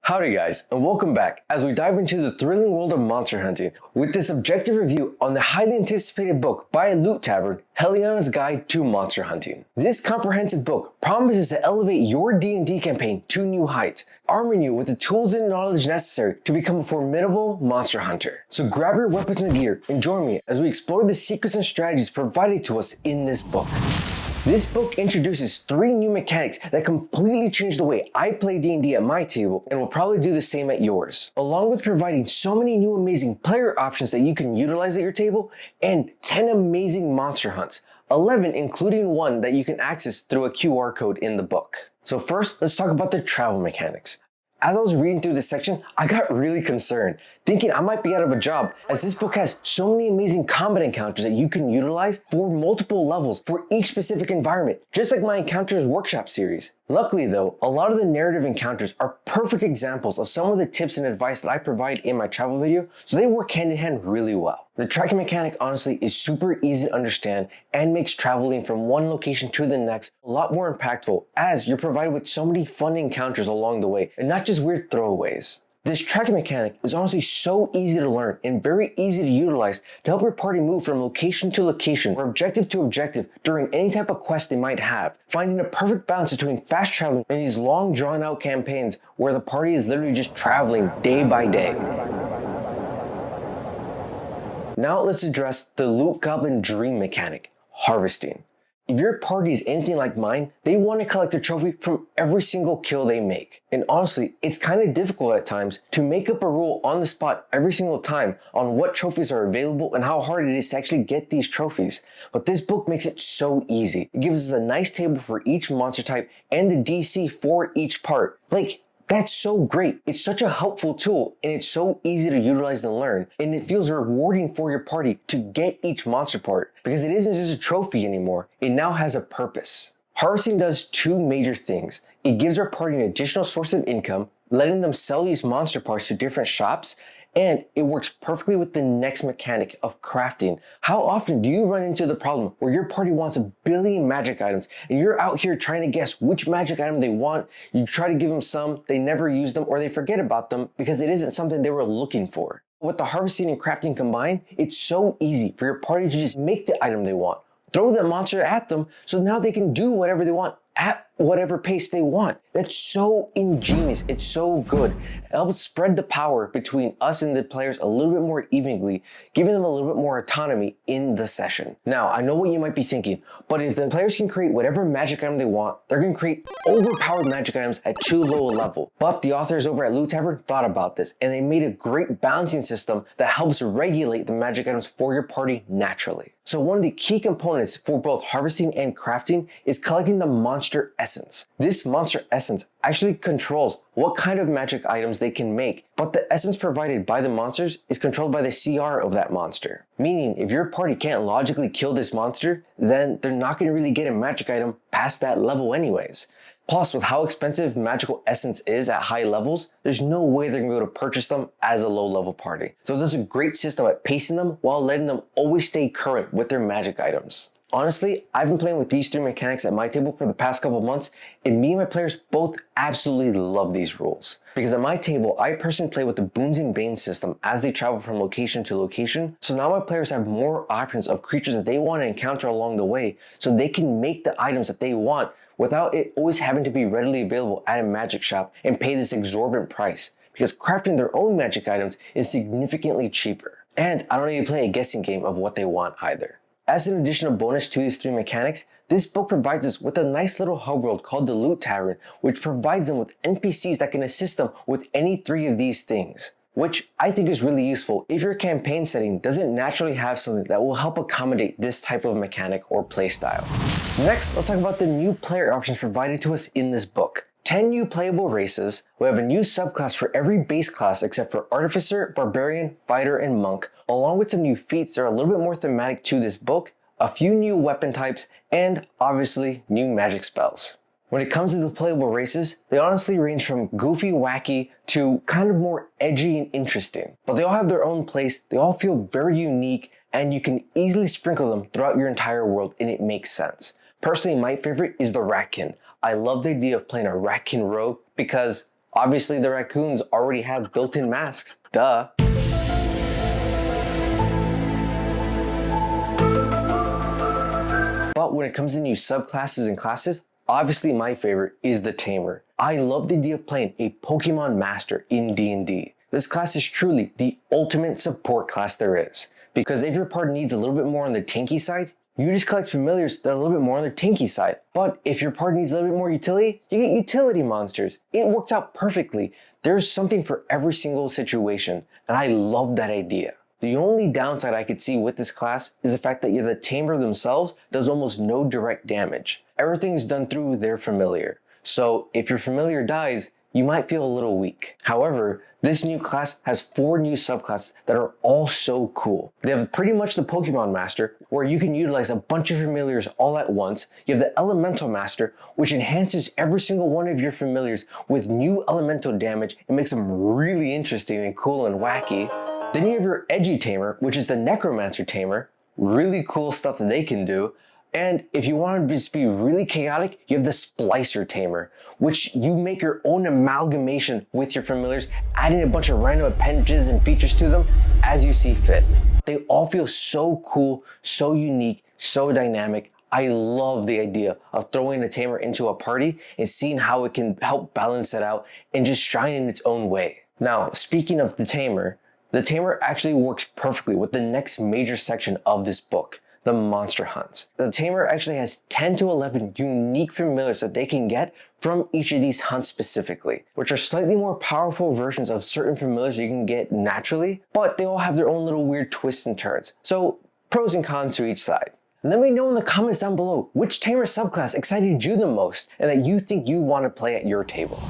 Howdy guys, and welcome back as we dive into the thrilling world of monster hunting with this objective review on the highly anticipated book by Loot Tavern, Heliana's Guide to Monster Hunting. This comprehensive book promises to elevate your D&D campaign to new heights, arming you with the tools and knowledge necessary to become a formidable monster hunter. So grab your weapons and gear and join me as we explore the secrets and strategies provided to us in this book. This book introduces 3 new mechanics that completely change the way I play D&D at my table and will probably do the same at yours, along with providing so many new amazing player options that you can utilize at your table and 10 amazing monster hunts, 11 including one that you can access through a QR code in the book. So first, let's talk about the travel mechanics. As I was reading through this section, I got really concerned, thinking I might be out of a job, as this book has so many amazing combat encounters that you can utilize for multiple levels for each specific environment, just like my Encounters Workshop series. Luckily though, a lot of the narrative encounters are perfect examples of some of the tips and advice that I provide in my travel video, so they work hand in hand really well. The tracking mechanic honestly is super easy to understand and makes traveling from one location to the next a lot more impactful, as you're provided with so many fun encounters along the way and not just weird throwaways. This tracking mechanic is honestly so easy to learn and very easy to utilize to help your party move from location to location or objective to objective during any type of quest they might have, finding a perfect balance between fast traveling and these long drawn out campaigns where the party is literally just traveling day by day. Now let's address the Loot Goblin dream mechanic, harvesting. If your party is anything like mine, they want to collect a trophy from every single kill they make. And honestly, it's kind of difficult at times to make up a rule on the spot every single time on what trophies are available and how hard it is to actually get these trophies. But this book makes it so easy. It gives us a nice table for each monster type and the DC for each part. That's so great. It's such a helpful tool and it's so easy to utilize and learn, and it feels rewarding for your party to get each monster part because it isn't just a trophy anymore. It now has a purpose. Harvesting does 2 major things. It gives our party an additional source of income, letting them sell these monster parts to different shops, and it works perfectly with the next mechanic of crafting. How often do you run into the problem where your party wants a billion magic items and you're out here trying to guess which magic item they want? You try to give them some, they never use them, or they forget about them because it isn't something they were looking for. With the harvesting and crafting combined, it's so easy for your party to just make the item they want, throw that monster at them, so now they can do whatever they want at whatever pace they want. That's so ingenious. It's so good. It helps spread the power between us and the players a little bit more evenly, giving them a little bit more autonomy in the session. Now, I know what you might be thinking, but if the players can create whatever magic item they want, they're going to create overpowered magic items at too low a level. But the authors over at Loot Tavern thought about this, and they made a great balancing system that helps regulate the magic items for your party naturally. So one of the key components for both harvesting and crafting is collecting the monster essence. This monster essence actually controls what kind of magic items they can make, but the essence provided by the monsters is controlled by the CR of that monster. Meaning, if your party can't logically kill this monster, then they're not going to really get a magic item past that level anyways. Plus, with how expensive magical essence is at high levels, there's no way they're going to be able to purchase them as a low-level party. So there's a great system at pacing them while letting them always stay current with their magic items. Honestly, I've been playing with these 3 mechanics at my table for the past couple months, and me and my players both absolutely love these rules. Because at my table, I personally play with the Boons and Banes system as they travel from location to location, so now my players have more options of creatures that they want to encounter along the way, so they can make the items that they want without it always having to be readily available at a magic shop and pay this exorbitant price, because crafting their own magic items is significantly cheaper. And I don't need to play a guessing game of what they want either. As an additional bonus to these 3 mechanics, this book provides us with a nice little hub world called the Loot Tavern, which provides them with NPCs that can assist them with any 3 of these things, which I think is really useful if your campaign setting doesn't naturally have something that will help accommodate this type of mechanic or playstyle. Next, let's talk about the new player options provided to us in this book. 10 new playable races. We have a new subclass for every base class except for Artificer, Barbarian, Fighter, and Monk, along with some new feats that are a little bit more thematic to this book, a few new weapon types, and obviously new magic spells. When it comes to the playable races, they honestly range from goofy, wacky to kind of more edgy and interesting. But they all have their own place, they all feel very unique, and you can easily sprinkle them throughout your entire world and it makes sense. Personally, my favorite is the Ratkin. I love the idea of playing a Ratkin rogue because Obviously, the raccoons already have built-in masks. Duh. But when it comes to new subclasses and classes, obviously my favorite is the Tamer. I love the idea of playing a Pokemon Master in D&D. This class is truly the ultimate support class there is. Because if your party needs a little bit more on the tanky side, you just collect familiars that are a little bit more on the tanky side. But if your party needs a little bit more utility, you get utility monsters. It works out perfectly. There's something for every single situation, and I love that idea. The only downside I could see with this class is the fact that the Tamer themselves does almost no direct damage. Everything is done through their familiar. So if your familiar dies, you might feel a little weak. However, this new class has 4 new subclasses that are all so cool. They have pretty much the Pokemon Master, where you can utilize a bunch of familiars all at once. You have the Elemental Master, which enhances every single one of your familiars with new elemental damage and makes them really interesting and cool and wacky. Then you have your Edgy Tamer, which is the Necromancer Tamer. Really cool stuff that they can do. And if you want to just be really chaotic, you have the Splicer Tamer, which you make your own amalgamation with your familiars, adding a bunch of random appendages and features to them as you see fit. They all feel so cool, so unique, so dynamic. I love the idea of throwing a Tamer into a party and seeing how it can help balance it out and just shine in its own way. Now, speaking of the Tamer actually works perfectly with the next major section of this book, the monster hunts. The Tamer actually has 10 to 11 unique familiars that they can get from each of these hunts specifically, which are slightly more powerful versions of certain familiars you can get naturally, but they all have their own little weird twists and turns. So pros and cons to each side. And let me know in the comments down below which Tamer subclass excited you the most and that you think you want to play at your table.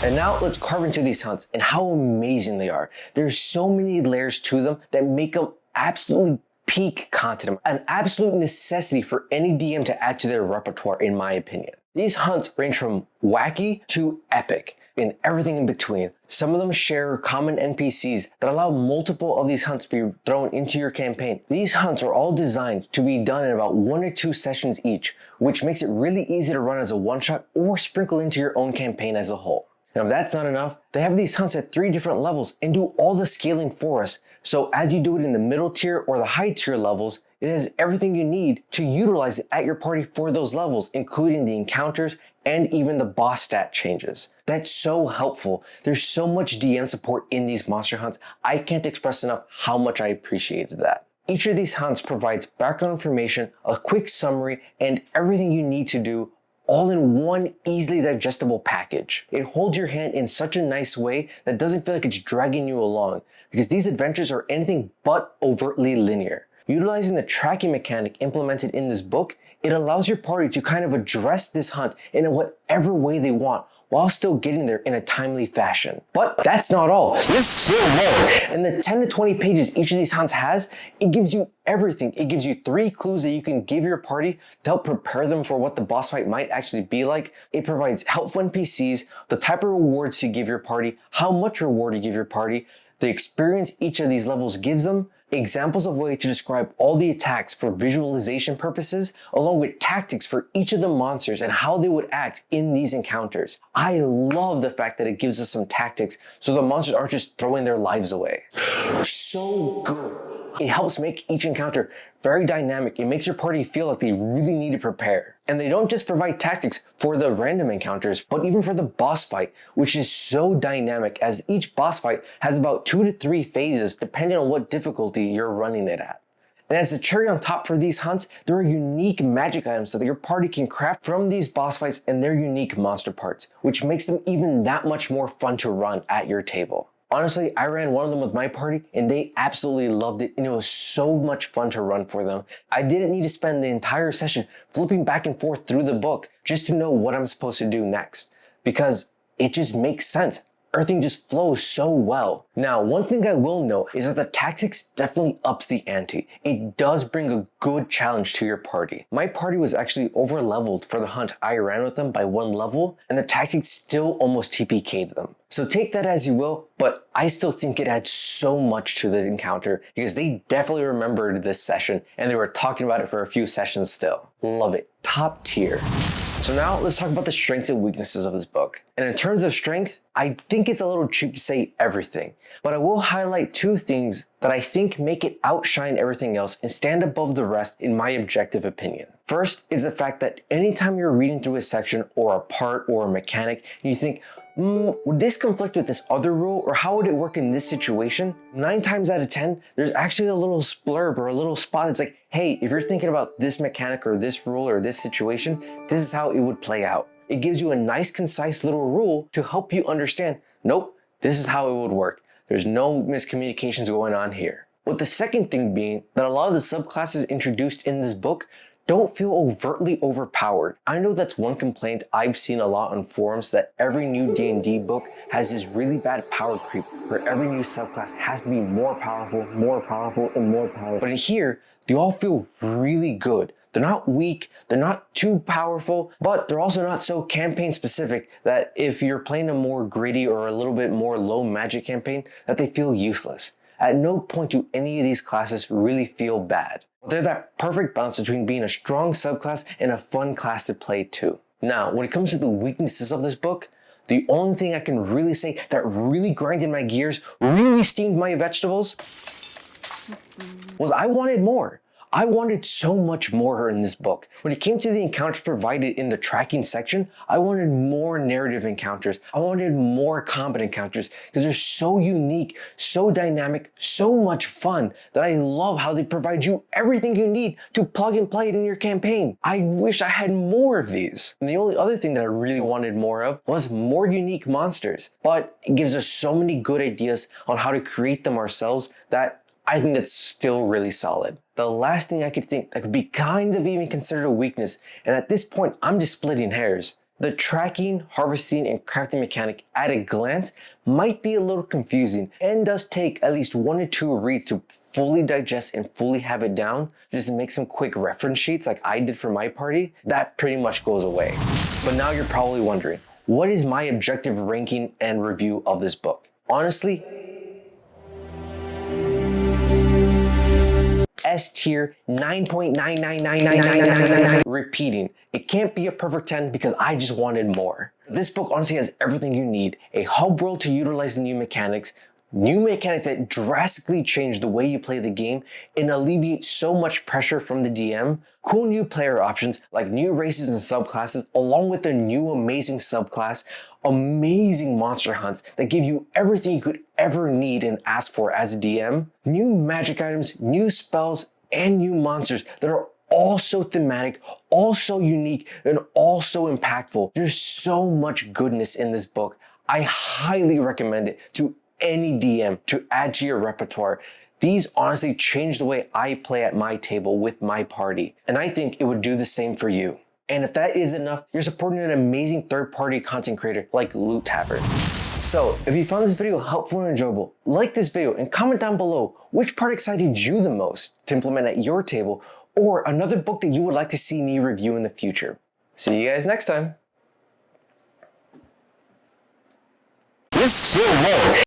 And now let's carve into these hunts and how amazing they are. There's so many layers to them that make them absolutely peak content, an absolute necessity for any DM to add to their repertoire in my opinion. These hunts range from wacky to epic and everything in between. Some of them share common NPCs that allow multiple of these hunts to be thrown into your campaign. These hunts are all designed to be done in about 1 or 2 sessions each, which makes it really easy to run as a one-shot or sprinkle into your own campaign as a whole. Now, if that's not enough, they have these hunts at 3 different levels and do all the scaling for us. So as you do it in the middle tier or the high tier levels, it has everything you need to utilize it at your party for those levels, including the encounters and even the boss stat changes. That's so helpful. There's so much DM support in these monster hunts. I can't express enough how much I appreciated that. Each of these hunts provides background information, a quick summary, and everything you need to do all in one easily digestible package. It holds your hand in such a nice way that doesn't feel like it's dragging you along, because these adventures are anything but overtly linear. Utilizing the tracking mechanic implemented in this book, it allows your party to kind of address this hunt in whatever way they want, while still getting there in a timely fashion. But that's not all. There's still more. In the 10 to 20 pages each of these hunts has, it gives you everything. It gives you 3 clues that you can give your party to help prepare them for what the boss fight might actually be like. It provides helpful NPCs, the type of rewards to give your party, how much reward to give your party, the experience each of these levels gives them, examples of ways to describe all the attacks for visualization purposes, along with tactics for each of the monsters and how they would act in these encounters. I love the fact that it gives us some tactics so the monsters aren't just throwing their lives away. So good. It helps make each encounter very dynamic. It makes your party feel like they really need to prepare. And they don't just provide tactics for the random encounters, but even for the boss fight, which is so dynamic as each boss fight has about 2 to 3 phases depending on what difficulty you're running it at. And as a cherry on top for these hunts, there are unique magic items that your party can craft from these boss fights and their unique monster parts, which makes them even that much more fun to run at your table. Honestly, I ran one of them with my party and they absolutely loved it, and it was so much fun to run for them. I didn't need to spend the entire session flipping back and forth through the book just to know what I'm supposed to do next, because it just makes sense. Everything just flows so well. Now, one thing I will note is that the tactics definitely ups the ante. It does bring a good challenge to your party. My party was actually over leveled for the hunt I ran with them by 1 level, and the tactics still almost TPK'd them. So take that as you will, but I still think it adds so much to the encounter because they definitely remembered this session and they were talking about it for a few sessions still. Love it. Top tier. So now let's talk about the strengths and weaknesses of this book. And in terms of strength, I think it's a little cheap to say everything, but I will highlight two things that I think make it outshine everything else and stand above the rest in my objective opinion. First is the fact that anytime you're reading through a section or a part or a mechanic, and you think, would this conflict with this other rule, or how would it work in this situation? 9 times out of 10, there's actually a little splurb or a little spot that's like, hey, if you're thinking about this mechanic or this rule or this situation, this is how it would play out. It gives you a nice, concise little rule to help you understand, nope, this is how it would work. There's no miscommunications going on here. With the second thing being that a lot of the subclasses introduced in this book don't feel overtly overpowered. I know that's one complaint I've seen a lot on forums, that every new D&D book has this really bad power creep where every new subclass has to be more powerful, and more powerful. But in here, they all feel really good. They're not weak, they're not too powerful, but they're also not so campaign specific that if you're playing a more gritty or a little bit more low magic campaign, that they feel useless. At no point do any of these classes really feel bad. They're that perfect balance between being a strong subclass and a fun class to play too. Now, when it comes to the weaknesses of this book, the only thing I can really say that really grinded my gears, really steamed my vegetables, was I wanted more. I wanted so much more in this book. When it came to the encounters provided in the tracking section, I wanted more narrative encounters. I wanted more combat encounters because they're so unique, so dynamic, so much fun that I love how they provide you everything you need to plug and play it in your campaign. I wish I had more of these. And the only other thing that I really wanted more of was more unique monsters. But it gives us so many good ideas on how to create them ourselves that I think that's still really solid. The last thing I could think that could be kind of even considered a weakness, and at this point I'm just splitting hairs. The tracking, harvesting, and crafting mechanic at a glance might be a little confusing and does take at least 1 or 2 reads to fully digest and fully have it down. Just to make some quick reference sheets like I did for my party, that pretty much goes away. But now you're probably wondering, what is my objective ranking and review of this book? Honestly, S tier 9.99999. Repeating, it can't be a perfect 10 because I just wanted more. This book honestly has everything you need. A hub world to utilize the new mechanics that drastically change the way you play the game and alleviate so much pressure from the DM. Cool new player options like new races and subclasses, along with a new amazing subclass. Amazing monster hunts that give you everything you could ever need and ask for as a DM. New magic items, new spells, and new monsters that are all so thematic, all so unique, and all so impactful. There's so much goodness in this book. I highly recommend it to any DM to add to your repertoire. These honestly change the way I play at my table with my party, and I think it would do the same for you. And if that isn't enough, you're supporting an amazing third-party content creator like Loot Tavern. So, if you found this video helpful and enjoyable, like this video and comment down below which part excited you the most to implement at your table, or another book that you would like to see me review in the future. See you guys next time.